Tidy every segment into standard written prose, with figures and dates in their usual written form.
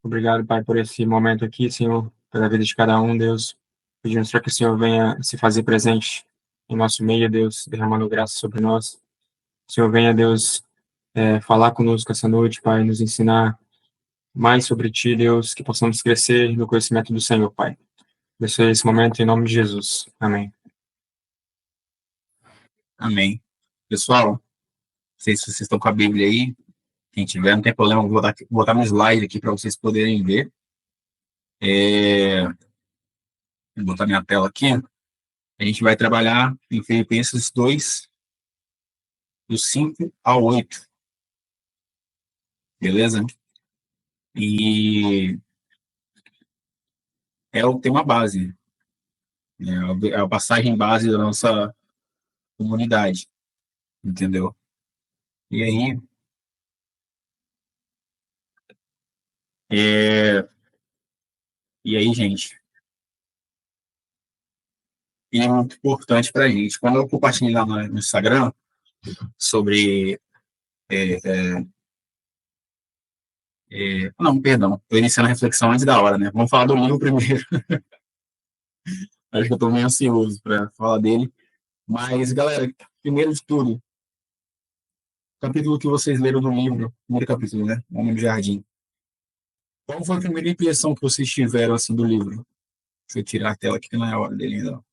Obrigado, Pai, por esse momento aqui, Senhor, pela vida de cada um, Deus. Pedimos para que o Senhor venha se fazer presente em nosso meio, Deus, derramando graça sobre nós. O Senhor venha, Deus, falar conosco essa noite, Pai, nos ensinar mais sobre Ti, Deus, que possamos crescer no conhecimento do Senhor, Pai. Abençoe esse momento em nome de Jesus. Amém. Amém. Pessoal, não sei se vocês estão com a Bíblia aí. Quem tiver, não tem problema, vou botar no slide aqui para vocês poderem ver. Vou botar minha tela aqui. A gente vai trabalhar em Filipenses 2, do 5 ao 8. Beleza? E é o tema base, né? É a passagem base da nossa comunidade, entendeu? E aí, é, gente, e é muito importante para a gente. Quando eu compartilhei lá no Instagram sobre não, perdão, estou iniciando a reflexão antes da hora, né? Vamos falar do livro primeiro. Acho que eu estou meio ansioso para falar dele. Mas, galera, primeiro de tudo, o capítulo que vocês leram do livro, primeiro capítulo, né? Homem do Jardim. Qual foi a primeira impressão que vocês tiveram, assim, do livro? Deixa eu tirar a tela aqui, que não é a hora dele ainda.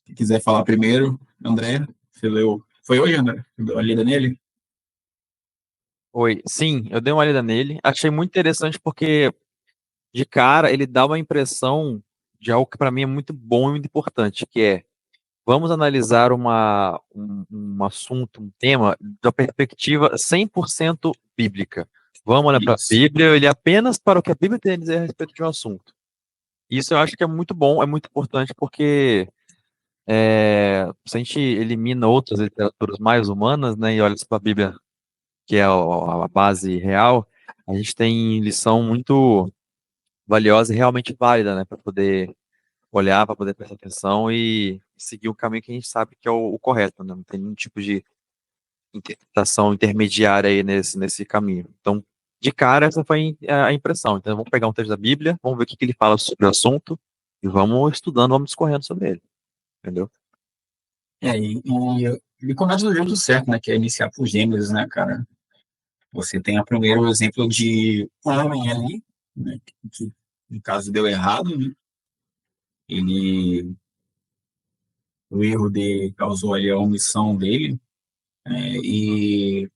Se quiser falar primeiro, André, você leu. Foi hoje, André? Deu uma lida nele? Oi, sim, eu dei uma olhada nele. Achei muito interessante porque, de cara, ele dá uma impressão de algo que para mim é muito bom e muito importante, que é, vamos analisar um assunto, um tema, da perspectiva 100% bíblica. Vamos olhar para a Isso. Bíblia, ele apenas para o que a Bíblia tem a dizer a respeito de um assunto. Isso eu acho que é muito bom, é muito importante, porque se a gente elimina outras literaturas mais humanas, né, e olha para a Bíblia, que é a base real, a gente tem lição muito valiosa e realmente válida, né, para poder olhar, para poder prestar atenção e seguir o caminho que a gente sabe que é o correto, né? Não tem nenhum tipo de interpretação intermediária aí nesse caminho. Então, de cara, essa foi a impressão. Então, vamos pegar um texto da Bíblia, vamos ver o que ele fala sobre o assunto e vamos estudando, vamos discorrendo sobre ele, entendeu? E ele começa do jeito certo, né? Que é iniciar por Gênesis, né, cara? Você tem o primeiro exemplo de um homem ali, né? Que no caso deu errado, né? Ele, o erro dele causou ali a omissão dele, e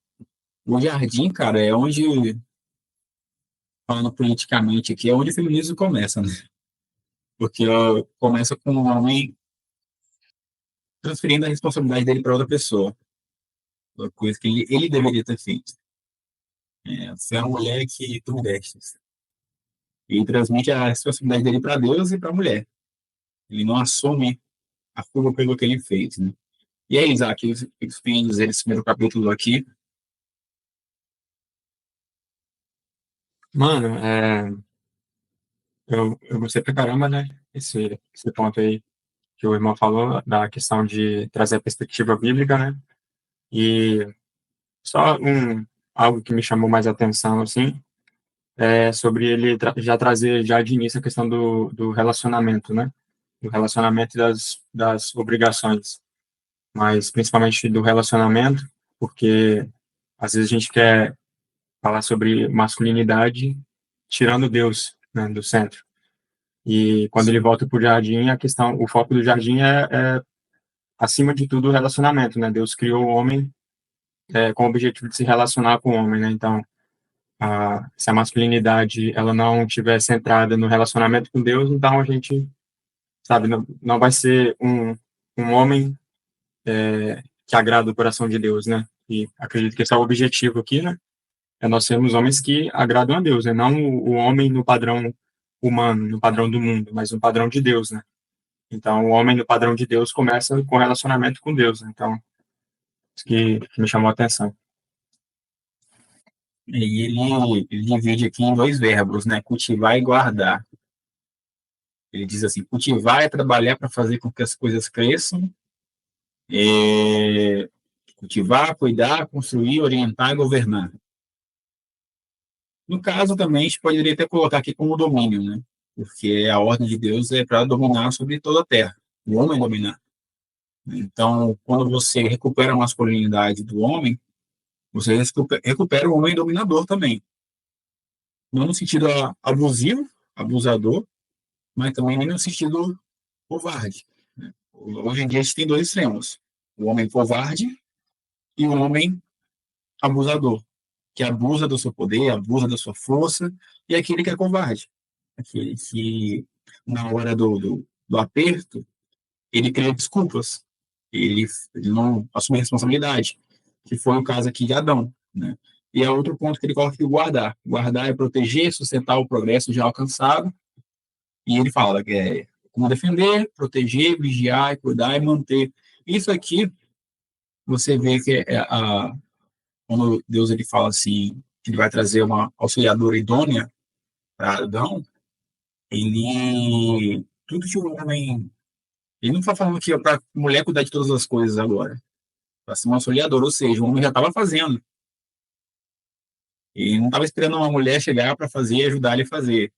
o jardim, cara, é onde, falando politicamente aqui, é onde o feminismo começa, né? Porque começa com um homem transferindo a responsabilidade dele para outra pessoa, uma coisa que ele deveria ter feito. Você é a mulher que tu me destes. Ele transmite a responsabilidade dele para Deus e para a mulher. Ele não assume a culpa pelo que ele fez, né? E aí, Isaac, o que você tem a dizer nesse primeiro capítulo aqui? Mano, eu gostei pra caramba, né? Esse ponto aí que o irmão falou, da questão de trazer a perspectiva bíblica, né? E só algo que me chamou mais atenção, assim, é sobre ele já trazer já de início a questão do relacionamento, né? Do relacionamento e das obrigações, mas principalmente do relacionamento, porque às vezes a gente quer falar sobre masculinidade tirando Deus, né, do centro. E quando ele volta para o jardim, o foco do jardim é acima de tudo o relacionamento, né? Deus criou o homem com o objetivo de se relacionar com o homem, né? Então, se a masculinidade ela não estiver centrada no relacionamento com Deus, então a gente, sabe, não vai ser um homem que agrada o coração de Deus, né? E acredito que esse é o objetivo aqui, né? É nós sermos homens que agradam a Deus, né? Não o homem no padrão humano, no padrão do mundo, mas no padrão de Deus, né? Então, o homem no padrão de Deus começa com relacionamento com Deus, né? Então, isso que me chamou a atenção. E ele divide aqui em dois verbos, né? Cultivar e guardar. Ele diz assim: cultivar é trabalhar para fazer com que as coisas cresçam. Cultivar, cuidar, construir, orientar e governar. No caso, também, a gente poderia até colocar aqui como domínio, né? Porque a ordem de Deus é para dominar sobre toda a terra, o homem dominar. Então, quando você recupera a masculinidade do homem, você recupera o homem dominador também. Não no sentido abusivo, abusador, mas também nem no sentido covarde. Né? Hoje em dia a gente tem dois extremos: o homem covarde e o homem abusador, que abusa do seu poder, abusa da sua força, e aquele que é covarde, aquele que, na hora do aperto, ele cria desculpas, ele não assume responsabilidade, que foi o caso aqui de Adão, né? E é outro ponto que ele coloca aqui, guardar. Guardar é proteger, sustentar o progresso já alcançado, e ele fala que é como defender, proteger, vigiar, cuidar e manter. Isso aqui, você vê que quando Deus ele fala assim, que ele vai trazer uma auxiliadora idônea para Adão, tudo que o homem, ele não está falando que é para a mulher cuidar de todas as coisas agora, para ser uma auxiliadora, ou seja, o homem já estava fazendo. Ele não estava esperando uma mulher chegar para fazer e ajudar ele a fazer.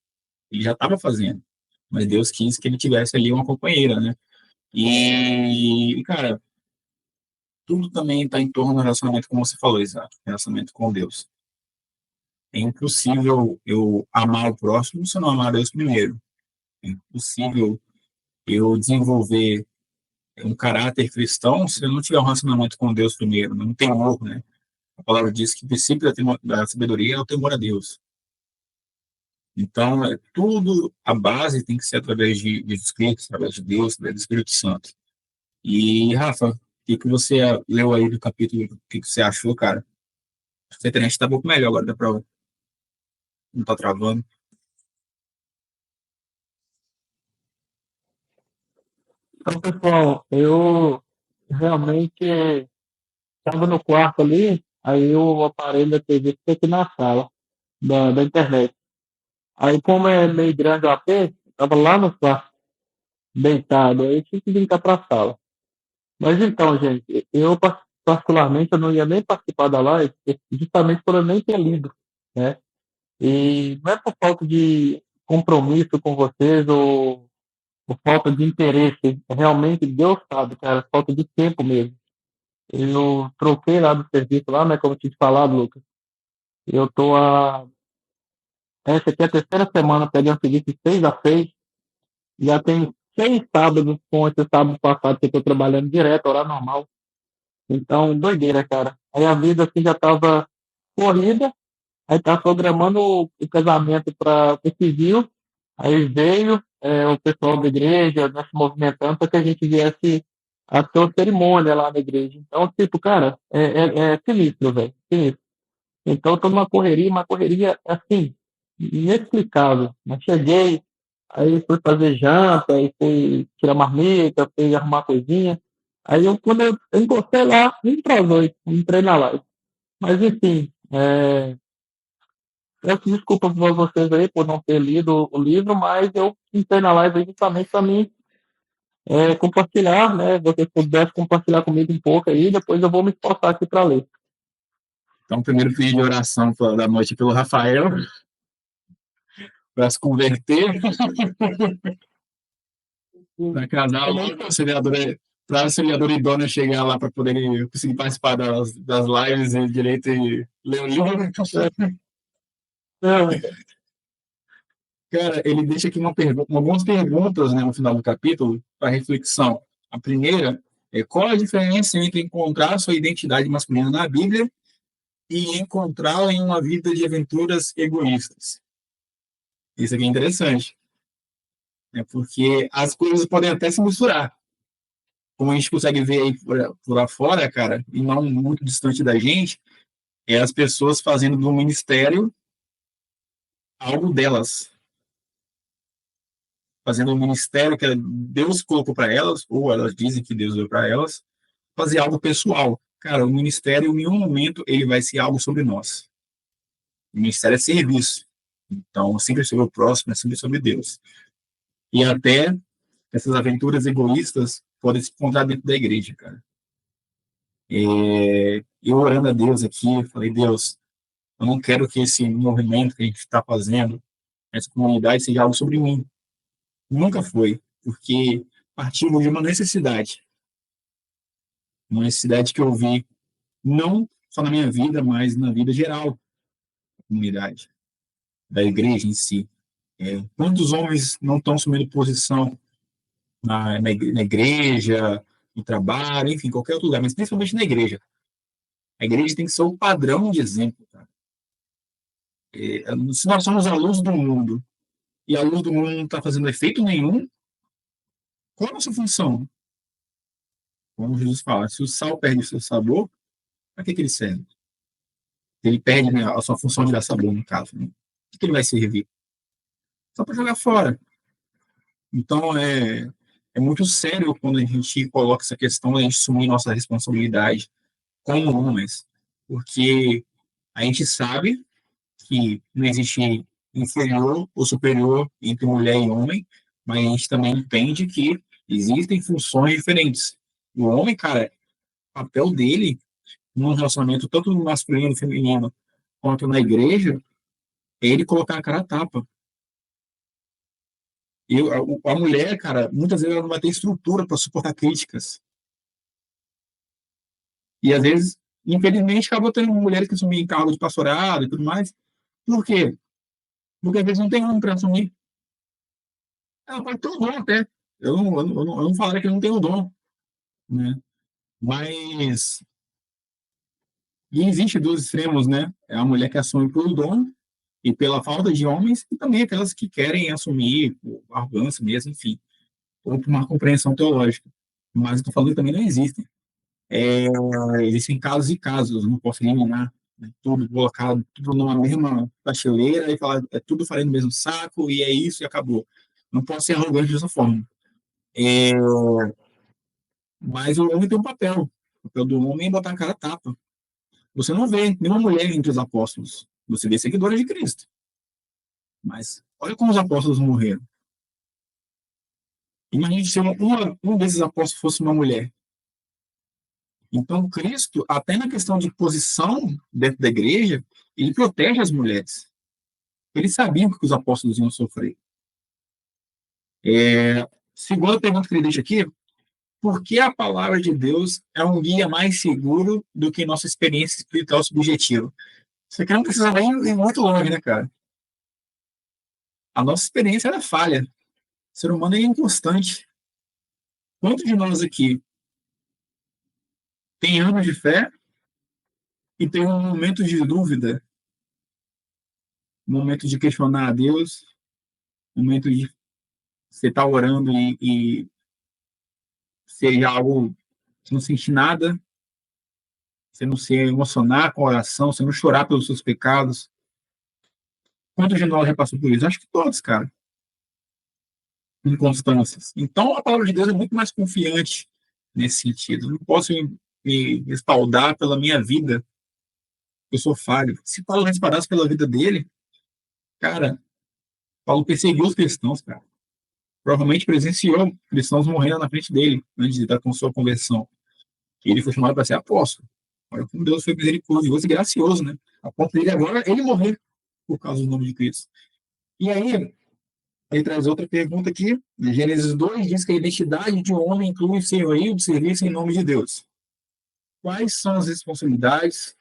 Ele já estava fazendo. Mas Deus quis que ele tivesse ali uma companheira, né? Cara, tudo também está em torno do relacionamento, como você falou, Isaac, relacionamento com Deus. É impossível eu amar o próximo se eu não amar a Deus primeiro. É impossível eu desenvolver um caráter cristão se eu não tiver um relacionamento com Deus primeiro, não tem temor, né? A palavra diz que o princípio da sabedoria é o temor a Deus. Então, tudo, a base tem que ser através de Jesus Cristo, através de Deus, através do Espírito Santo. E, Rafa, o que você leu aí do capítulo, o que você achou, cara? A internet tá um pouco melhor agora, dá pra não tá travando. Então, pessoal, eu realmente estava no quarto ali, aí o aparelho da TV fica aqui na sala da internet. Aí, como é meio grande o AP, estava lá no quarto, deitado, aí eu tive que vir cá para a sala. Mas então, gente, eu particularmente eu não ia nem participar da live, justamente por eu nem ter lido, né? E não é por falta de compromisso com vocês ou por falta de interesse, realmente Deus sabe, cara, falta de tempo mesmo. Eu troquei lá do serviço lá, né, como eu tinha te falado, Lucas. Eu tô essa aqui é a terceira semana pegando serviço de 6 a 6, já tem 6 sábados com esse sábado passado que eu tô trabalhando direto, horário normal. Então, doideira, cara. Aí a vida assim já tava corrida, aí tá programando o casamento para o civil, aí veio o pessoal da igreja, nós se movimentando para que a gente viesse a ter uma cerimônia lá na igreja. Então, tipo, cara, é sinistro, velho, sinistro. Então, eu tô numa correria, uma correria, assim, inexplicável. Mas cheguei, aí fui fazer janta, aí fui tirar marmita, fui arrumar coisinha. Aí, quando eu encostei lá, me entrosou, entrei na live. Mas, enfim, peço desculpa para vocês aí por não ter lido o livro, mas eu entrei na live aí justamente para mim compartilhar, né? Você pudesse compartilhar comigo um pouco aí, depois eu vou me esforçar aqui para ler. Então, primeiro pedido de oração da noite pelo Rafael, para se converter, para casar logo, para a auxiliadora idônea chegar lá para poder conseguir participar das lives e direito e ler o livro. Cara, ele deixa aqui algumas perguntas, né, no final do capítulo para reflexão. A primeira é: qual a diferença entre encontrar sua identidade masculina na Bíblia e encontrá-la em uma vida de aventuras egoístas? Isso aqui é interessante, né, porque as coisas podem até se misturar. Como a gente consegue ver aí por lá fora, cara, e não muito distante da gente, é as pessoas fazendo do ministério algo delas, fazendo um ministério que Deus colocou para elas, ou elas dizem que Deus deu para elas, fazer algo pessoal. Cara, o ministério, em nenhum momento, ele vai ser algo sobre nós. O ministério é serviço. Então, sempre sobre o próximo, é sempre sobre Deus. E até essas aventuras egoístas podem se encontrar dentro da igreja, cara. Eu orando a Deus aqui, falei: Deus, Eu não quero que esse movimento que a gente está fazendo, essa comunidade, seja algo sobre mim. Nunca foi, porque partimos de uma necessidade que eu vi, não só na minha vida, mas na vida geral da comunidade, da igreja em si. Quantos homens não estão assumindo posição na igreja, no trabalho, enfim, qualquer outro lugar, mas principalmente na igreja. A igreja tem que ser o padrão de exemplo, cara. Se nós somos a luz do mundo e a luz do mundo não está fazendo efeito nenhum, qual é a nossa função? Como Jesus fala, se o sal perde o seu sabor, para que ele serve? Ele perde, né, a sua função de dar sabor, no caso. Né? O que ele vai servir? Só para jogar fora. Então, é muito sério quando a gente coloca essa questão de a gente assumir nossa responsabilidade como homens, porque a gente sabe que não existe inferior ou superior entre mulher e homem, mas a gente também entende que existem funções diferentes. O homem, cara, o papel dele num relacionamento tanto no masculino e feminino quanto na igreja é ele colocar a cara a tapa. A mulher, cara, muitas vezes ela não vai ter estrutura para suportar críticas. E às vezes, infelizmente, acaba tendo mulheres que assumem cargo de pastorado e tudo mais. Por quê? Porque às vezes não tem homem para assumir. Ela pode ter o dom até. Eu não falaria que não tem o dom, né? Mas e existe dois extremos, né? É a mulher que assume pelo dom e pela falta de homens, e também aquelas que querem assumir por arrogância mesmo, enfim, ou por uma compreensão teológica. Mas eu tô falando que também não existem. Existem casos e casos, eu não posso eliminar, né? Tudo colocado tudo numa mesma prateleira e falar é tudo farinha no mesmo saco e é isso e acabou. Não posso ser arrogante dessa forma. É, mas o homem tem um papel. O papel do homem é botar a cara a tapa. Você não vê nenhuma mulher entre os apóstolos. Você vê seguidores de Cristo. Mas olha como os apóstolos morreram. Imagine se um desses apóstolos fosse uma mulher. Então, Cristo, até na questão de posição dentro da igreja, ele protege as mulheres. Eles sabiam que os apóstolos iam sofrer. Segunda pergunta que ele deixa aqui: por que a palavra de Deus é um guia mais seguro do que nossa experiência espiritual subjetiva? Isso aqui não precisa nem ir muito longe, né, cara? A nossa experiência era falha. O ser humano é inconstante. Quantos de nós aqui tem anos de fé e tem um momento de dúvida, um momento de questionar a Deus, um momento de você estar orando e seja algo, você não sentir nada, você não se emocionar com a oração, você não chorar pelos seus pecados. Quantos de nós já passou por isso? Acho que todos, cara. Inconstâncias. Então, a palavra de Deus é muito mais confiante nesse sentido. Eu não posso me respaldar pela minha vida. Eu sou falho. Se Paulo respaldasse pela vida dele, cara, Paulo perseguiu os cristãos, cara. Provavelmente presenciou cristãos morrendo na frente dele antes de dar com sua conversão. E ele foi chamado para ser apóstolo. Olha como Deus foi misericordioso e gracioso, né? A ponto dele agora ele morrer por causa do nome de Cristo. E aí, ele traz outra pergunta aqui. Gênesis 2 diz que a identidade de um homem inclui o senhorio de serviço em nome de Deus. Quais são as responsabilidades?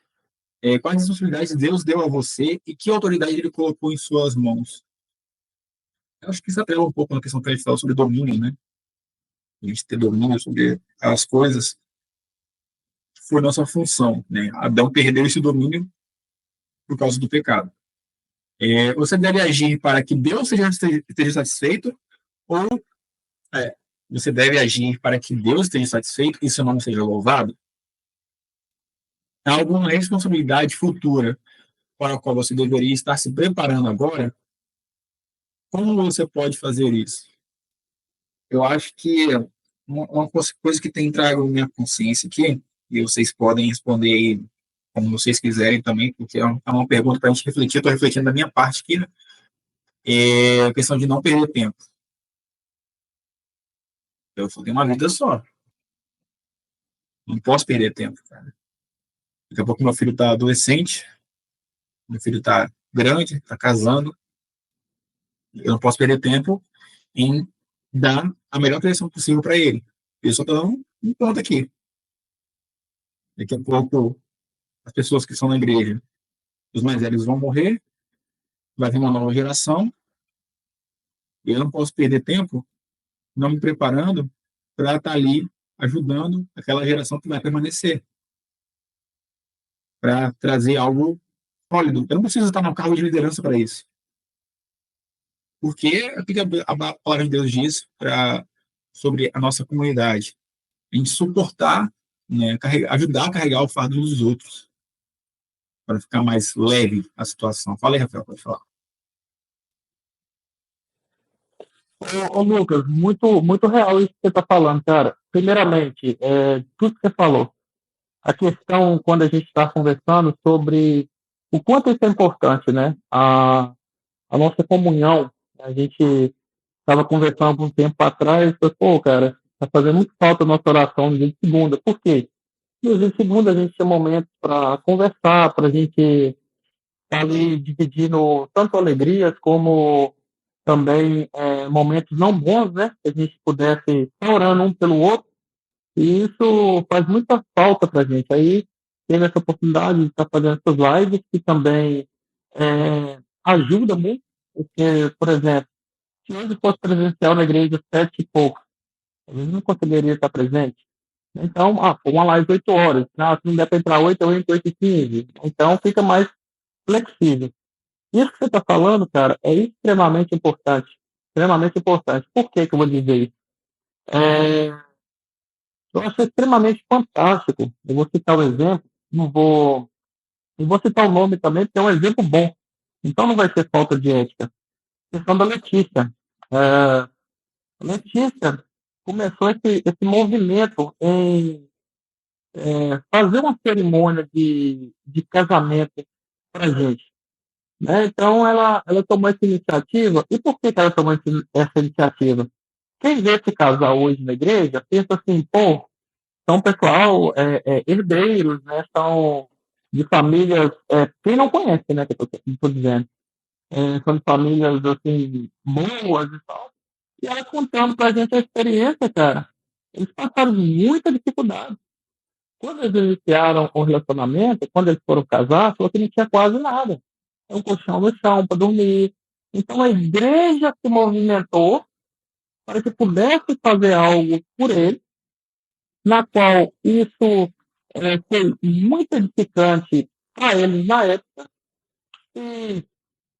Quais responsabilidades Deus deu a você e que autoridade ele colocou em suas mãos? Eu acho que isso até um pouco na questão que a gente fala sobre domínio, né? A gente ter domínio sobre as coisas foi nossa função, né? Adão perdeu esse domínio por causa do pecado. Você deve agir para que Deus esteja satisfeito ou você deve agir para que Deus esteja satisfeito e seu nome seja louvado? Há alguma responsabilidade futura para a qual você deveria estar se preparando agora? Como você pode fazer isso? Eu acho que uma coisa que tem trago minha consciência aqui, e vocês podem responder aí como vocês quiserem também, porque é uma pergunta para a gente refletir, eu estou refletindo da minha parte aqui, né? É a questão de não perder tempo. Eu só tenho uma vida só. Não posso perder tempo, cara. Daqui a pouco meu filho está adolescente, meu filho está grande, está casando, eu não posso perder tempo em dar a melhor direção possível para ele. Eu só estou dando um ponto aqui. Daqui a pouco, as pessoas que são na igreja, os mais velhos vão morrer, vai vir uma nova geração, e eu não posso perder tempo não me preparando para estar ali ajudando aquela geração que vai permanecer, para trazer algo sólido. Eu não preciso estar no cargo de liderança para isso. Porque o que a palavra de Deus diz sobre a nossa comunidade? A gente suportar, né, ajudar a carregar o fardo dos outros, para ficar mais leve a situação. Fala aí, Rafael, pode falar. Ô, Lucas, muito real isso que você está falando, cara. Primeiramente, tudo que você falou. A questão, quando a gente está conversando sobre o quanto isso é importante, né? A nossa comunhão. A gente estava conversando um tempo atrás, falei, pô, cara, tá fazendo muito falta a nossa oração no dia de segunda. Por quê? No dia de segunda a gente tinha momentos para conversar, para a gente estar ali dividindo tanto alegrias como também momentos não bons, né? Que a gente pudesse estar orando um pelo outro. E isso faz muita falta para a gente. Aí teve essa oportunidade de estar fazendo essas lives, que também ajuda muito, porque, por exemplo, se hoje fosse presencial na igreja 7 e pouco, a gente não conseguiria estar presente. Então, uma live 8 horas. Se não der para entrar 8, eu entro 8h15. Então, fica mais flexível. Isso que você está falando, cara, é extremamente importante. Extremamente importante. Por que eu vou dizer isso? Eu acho extremamente fantástico. Eu vou citar o exemplo, não vou citar o nome também, porque é um exemplo bom. Então não vai ser falta de ética. A questão da Letícia. A Letícia começou esse movimento em fazer uma cerimônia de casamento para a gente. Né? Então ela tomou essa iniciativa. E por que ela tomou essa iniciativa? Quem vê esse casal hoje na igreja pensa assim, pô, são pessoal herdeiros, né? São de famílias, quem não conhece, né? Que eu estou dizendo, são de famílias assim boas e tal. E ela contando pra gente a experiência, cara, eles passaram muita dificuldade. Quando eles iniciaram o relacionamento, quando eles foram casar, falou que não tinha quase nada. Um colchão no chão para dormir. Então a igreja se movimentou para que pudesse fazer algo por eles, na qual isso foi muito edificante para eles na época, e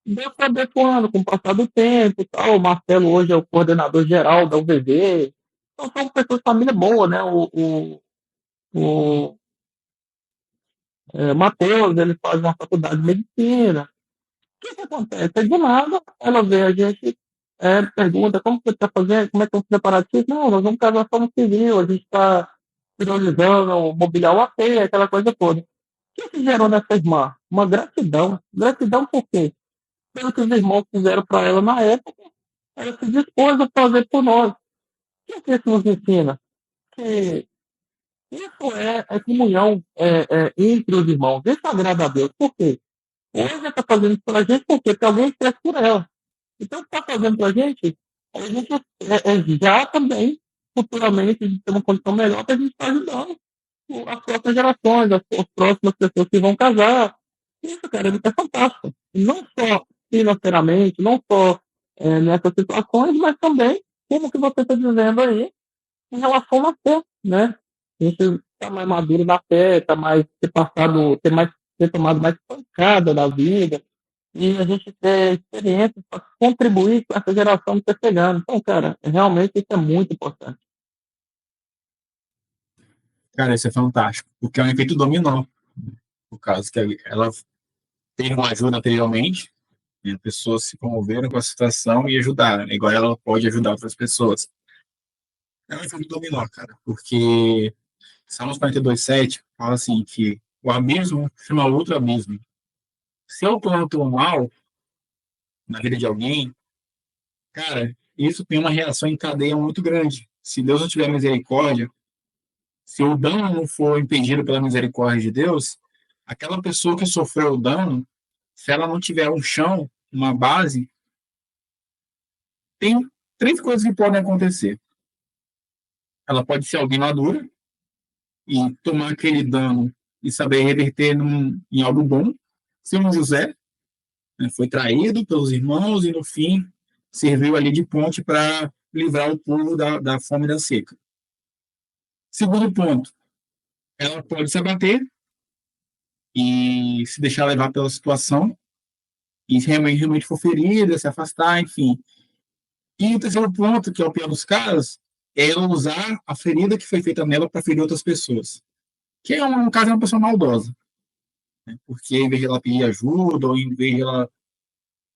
Deus está abençoando com o passar do tempo e tal. O Marcelo hoje é o coordenador geral da UVV. Então são pessoas de família boa, né? O Matheus, ele faz uma faculdade de medicina. O que acontece? Do nada, ela vê a gente, pergunta como você está fazendo, como é que estão os preparativos? Não, nós vamos casar só no civil, a gente está priorizando mobiliar o AP, aquela coisa toda. O que gerou nessa irmã? Uma gratidão. Gratidão por quê? Pelo que os irmãos fizeram para ela na época, ela se dispôs a fazer por nós. O que isso nos ensina? Que isso é comunhão entre os irmãos. Isso agrada a Deus. Por quê? Hoje ela está fazendo isso para a gente porque alguém fez por ela. Então, o que está fazendo para a gente já também, futuramente, a gente ter uma condição melhor para a gente estar ajudando as próximas gerações, as próximas pessoas que vão casar. Isso, cara, é fantástico. Não só financeiramente, não só nessas situações, mas também, como que você está dizendo aí, em relação à fé, né? A gente está mais maduro na fé, está mais ter tomado mais pancada da vida, e a gente ter experiência para contribuir com essa geração que está chegando. Então, cara, realmente isso é muito importante. Cara, isso é fantástico, porque é um efeito dominó. Por causa que ela teve uma ajuda anteriormente, e as pessoas se comoveram com a situação e ajudaram. Agora ela pode ajudar outras pessoas. É um efeito dominó, cara, porque Salmos 42:7 fala assim que o abismo chama outro abismo. Se eu planto o mal na vida de alguém, cara, isso tem uma reação em cadeia muito grande. Se Deus não tiver misericórdia, se o dano não for impedido pela misericórdia de Deus, aquela pessoa que sofreu o dano, se ela não tiver um chão, uma base, tem 3 coisas que podem acontecer. Ela pode ser alguém madura e tomar aquele dano e saber reverter em algo bom. Se um José, né, foi traído pelos irmãos e, no fim, serviu ali de ponte para livrar o povo da fome e da seca. Segundo ponto, ela pode se abater e se deixar levar pela situação e realmente for ferida, se afastar, enfim. E o terceiro ponto, que é o pior dos casos, é ela usar a ferida que foi feita nela para ferir outras pessoas. Que é, no caso, é uma pessoa maldosa. Né? Porque em vez de ela pedir ajuda, ou em vez de ela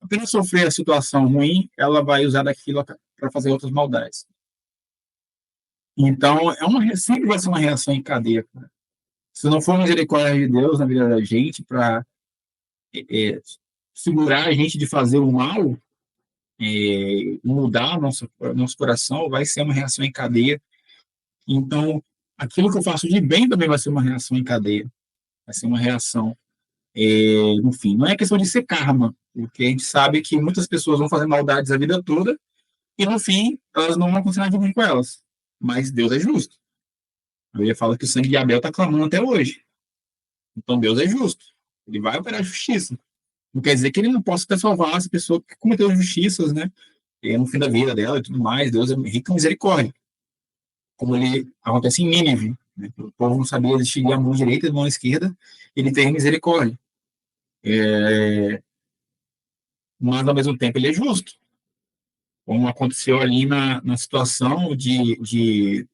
apenas sofrer a situação ruim, ela vai usar daquilo para fazer outras maldades. Então, sempre vai ser uma reação em cadeia. Cara. Se não for misericórdia de Deus na vida da gente para segurar a gente de fazer o mal, mudar nosso coração, vai ser uma reação em cadeia. Então, aquilo que eu faço de bem também vai ser uma reação em cadeia. Vai ser uma reação, enfim, não é questão de ser karma, porque a gente sabe que muitas pessoas vão fazer maldades a vida toda e, no fim, elas não vão acontecer nada de ruim com elas. Mas Deus é justo. A Bíblia fala que o sangue de Abel está clamando até hoje. Então, Deus é justo. Ele vai operar justiça. Não quer dizer que ele não possa até salvar essa pessoa que cometeu injustiças, né? E no fim da vida dela e tudo mais, Deus é rico em misericórdia. Como ele acontece em Nínive, né? O povo não sabia distinguir a mão direita da mão esquerda, ele tem misericórdia. Mas, ao mesmo tempo, ele é justo. Como aconteceu ali na situação de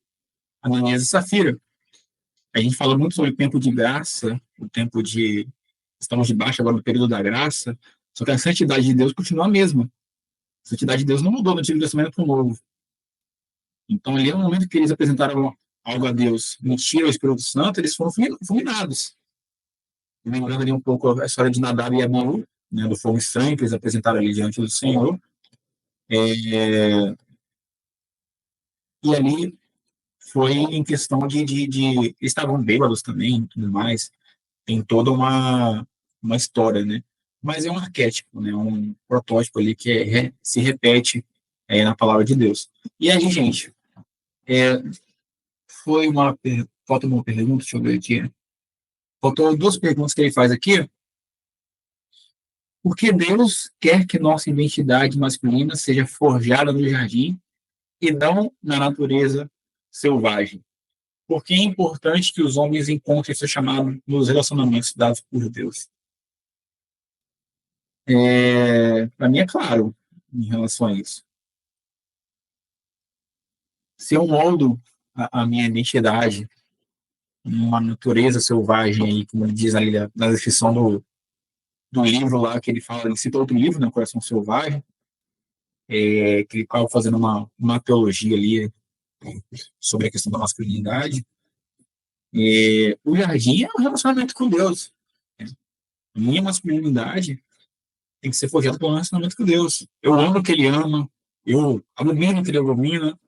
Ananias e Safira. A gente fala muito sobre o tempo de graça, o tempo de... Estamos debaixo agora do período da graça, só que a santidade de Deus continua a mesma. A santidade de Deus não mudou do Antigo Testamento para o Novo. Então, ali no momento que eles apresentaram algo a Deus, mentira ao Espírito Santo, eles foram fulminados. Lembrando ali um pouco a história de Nadab e Abiú, né, do fogo estranho que eles apresentaram ali diante do Senhor. E ali foi em questão eles estavam bêbados também, tudo mais. Tem toda uma história, né? Mas é um arquétipo, né? Um protótipo ali que se repete na palavra de Deus. E aí, gente, falta uma pergunta, deixa eu ver aqui. Faltou 2 perguntas que ele faz aqui. Por que Deus quer que nossa identidade masculina seja forjada no jardim e não na natureza selvagem? Por que é importante que os homens encontrem seu chamado nos relacionamentos dados por Deus? Para mim é claro em relação a isso. Se eu moldo a minha identidade numa natureza selvagem, aí, como ele diz ali na descrição do livro lá, que ele fala, ele cita outro livro, né, Coração Selvagem, que ele estava fazendo uma teologia ali sobre a questão da masculinidade. O jardim é um relacionamento com Deus. A minha masculinidade tem que ser forjada pelo relacionamento com Deus. Eu amo o que ele ama, eu abomino o que ele abomina,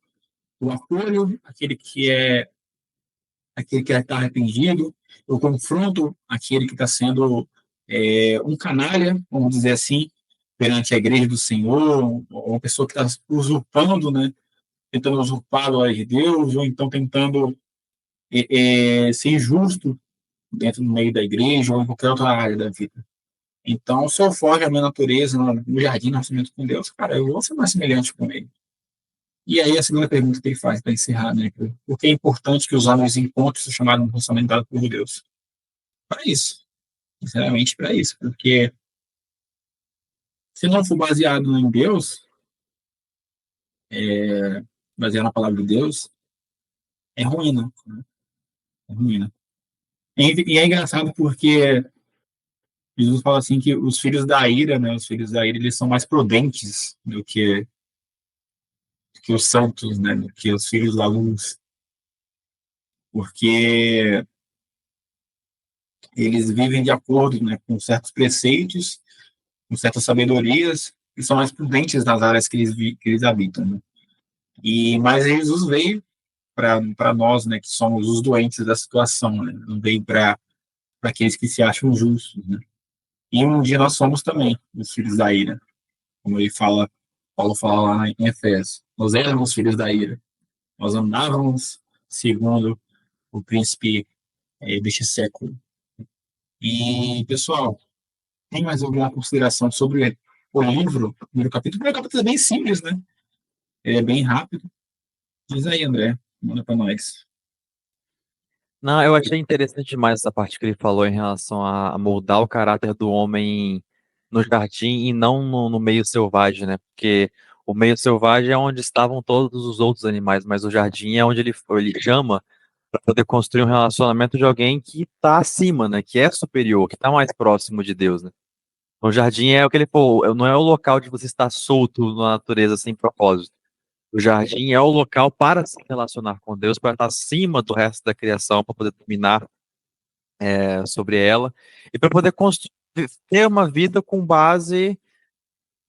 eu acolho aquele que está arrependido, eu confronto aquele que está sendo um canalha, vamos dizer assim, perante a igreja do Senhor, ou uma pessoa que está usurpando, né, tentando usurpar a glória de Deus, ou então tentando ser injusto dentro do meio da igreja ou em qualquer outra área da vida. Então, se eu forjo a minha natureza no jardim, no relacionamento com Deus, cara, eu vou ser mais semelhante com ele. E aí, a segunda pergunta que ele faz para encerrar, né? Por que é importante que os homens encontrem o chamado relacionamento dado por Deus? Para isso. Sinceramente, para isso. Porque se não for baseado em Deus, baseado na palavra de Deus, é ruína. Né? É ruína. E é engraçado porque Jesus fala assim que os filhos da ira, né? Os filhos da ira, eles são mais prudentes do que os santos, né? Do que os filhos da luz. Porque eles vivem de acordo, né, com certos preceitos, com certas sabedorias, e são mais prudentes nas áreas que eles habitam. Né? Mas Jesus veio para nós, né, que somos os doentes da situação, né? Não veio para aqueles que se acham justos. Né? E um dia nós somos também os filhos da ira, como Paulo fala lá em Efésios. Nós éramos filhos da ira. Nós andávamos segundo o príncipe deste século. E, pessoal, tem mais alguma consideração sobre o livro, o primeiro capítulo? O primeiro capítulo é bem simples, né? Ele é bem rápido. Diz aí, André, manda para nós. Não, eu achei interessante demais essa parte que ele falou em relação a moldar o caráter do homem no jardim e não no meio selvagem, né? Porque o meio selvagem é onde estavam todos os outros animais, mas o jardim é onde ele chama para poder construir um relacionamento de alguém que está acima, né? Que é superior, que está mais próximo de Deus, né? O jardim é o que ele falou, não é o local de você estar solto na natureza sem propósito. O jardim é o local para se relacionar com Deus, para estar acima do resto da criação, para poder dominar sobre ela e para poder ter uma vida com base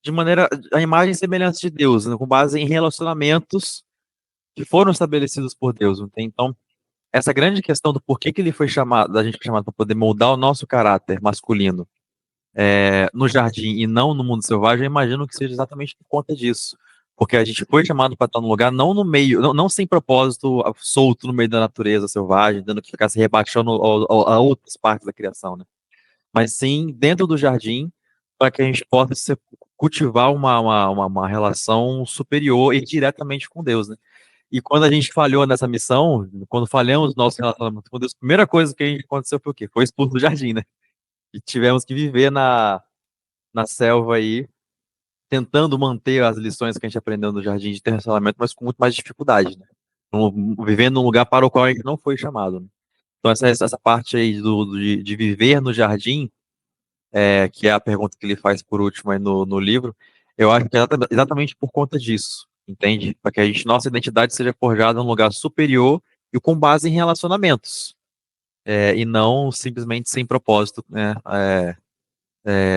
de maneira a imagem e semelhança de Deus, né? Com base em relacionamentos que foram estabelecidos por Deus. Não tem? Então, essa grande questão do porquê que ele foi chamado, a gente foi chamado para poder moldar o nosso caráter masculino no jardim e não no mundo selvagem, eu imagino que seja exatamente por conta disso. Porque a gente foi chamado para estar num lugar não no meio, não sem propósito, solto no meio da natureza selvagem, dando que ficar se rebaixando a outras partes da criação, né? Mas sim dentro do jardim, para que a gente possa cultivar uma relação superior e diretamente com Deus, né? E quando a gente falhou nessa missão, quando falhamos no nosso relacionamento com Deus, a primeira coisa que a gente aconteceu foi o quê? Foi expulso do jardim, né? E tivemos que viver na selva aí, tentando manter as lições que a gente aprendeu no jardim de ter relacionamento, mas com muito mais dificuldade, né? Vivendo num lugar para o qual a gente não foi chamado, né? Então essa parte aí de viver no jardim, que é a pergunta que ele faz por último aí no livro, eu acho que é exatamente por conta disso, entende? Para que nossa identidade seja forjada num lugar superior e com base em relacionamentos, e não simplesmente sem propósito, né?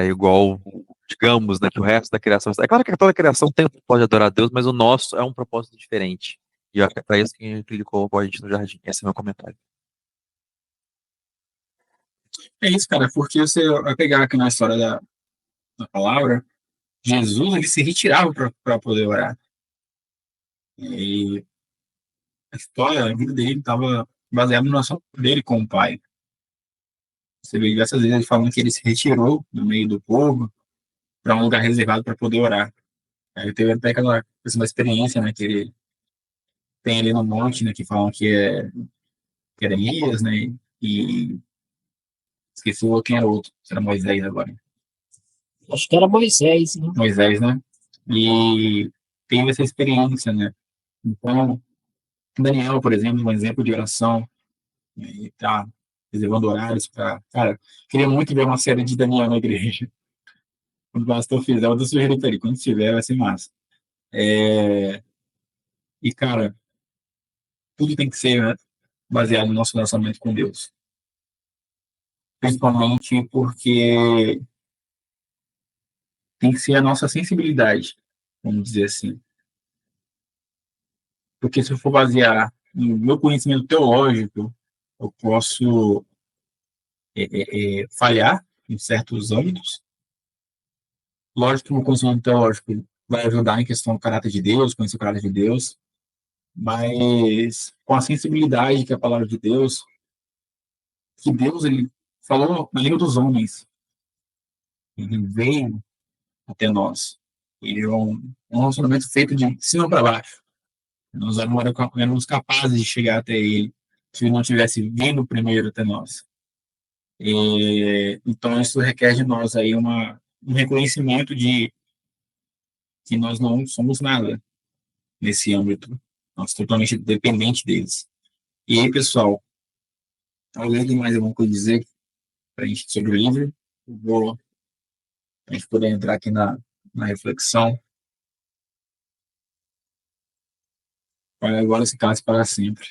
Igual, digamos, né, que o resto da criação. É claro que toda a criação tem um propósito de adorar a Deus, mas o nosso é um propósito diferente. E eu acho que é para isso que ele colocou a gente no jardim. Esse é o meu comentário. É isso, cara, porque você vai pegar aqui na história da palavra, Jesus ele se retirava para poder orar. E a história, a vida dele estava baseada no relação dele com o Pai. Você vê diversas vezes ele falando que ele se retirou no meio do povo para um lugar reservado para poder orar. Aí teve até aquela questão da experiência, né, que ele tem ali no monte, né, que falam que era Elias, né, e esqueci quem era o outro, se era Moisés agora. Acho que era Moisés, né? Moisés, né, e teve essa experiência, né. Então, Daniel, por exemplo, um exemplo de oração, né, e tá reservando horários para, cara, queria muito ver uma série de Daniel na igreja. Quando o pastor fizer, eu vou sugerir para ele, quando tiver, vai ser massa. E, cara, tudo tem que ser, né, baseado no nosso relacionamento com Deus. Principalmente porque tem que ser a nossa sensibilidade, vamos dizer assim. Porque se eu for basear no meu conhecimento teológico, eu posso falhar em certos âmbitos. Lógico que o conhecimento teológico vai ajudar em questão do caráter de Deus, conhecer o caráter de Deus, mas com a sensibilidade que é a palavra de Deus, que Deus ele falou na língua dos homens, ele veio até nós. Ele é um relacionamento feito de cima para baixo. Nós não éramos capazes de chegar até ele se ele não tivesse vindo primeiro até nós. Então, isso requer de nós aí um reconhecimento de que nós não somos nada nesse âmbito. Nós somos totalmente dependentes deles. E aí, pessoal, alguém tem mais alguma coisa a dizer para a gente sobre o livro? Eu vou a gente poder entrar aqui na reflexão. Para agora se case para sempre.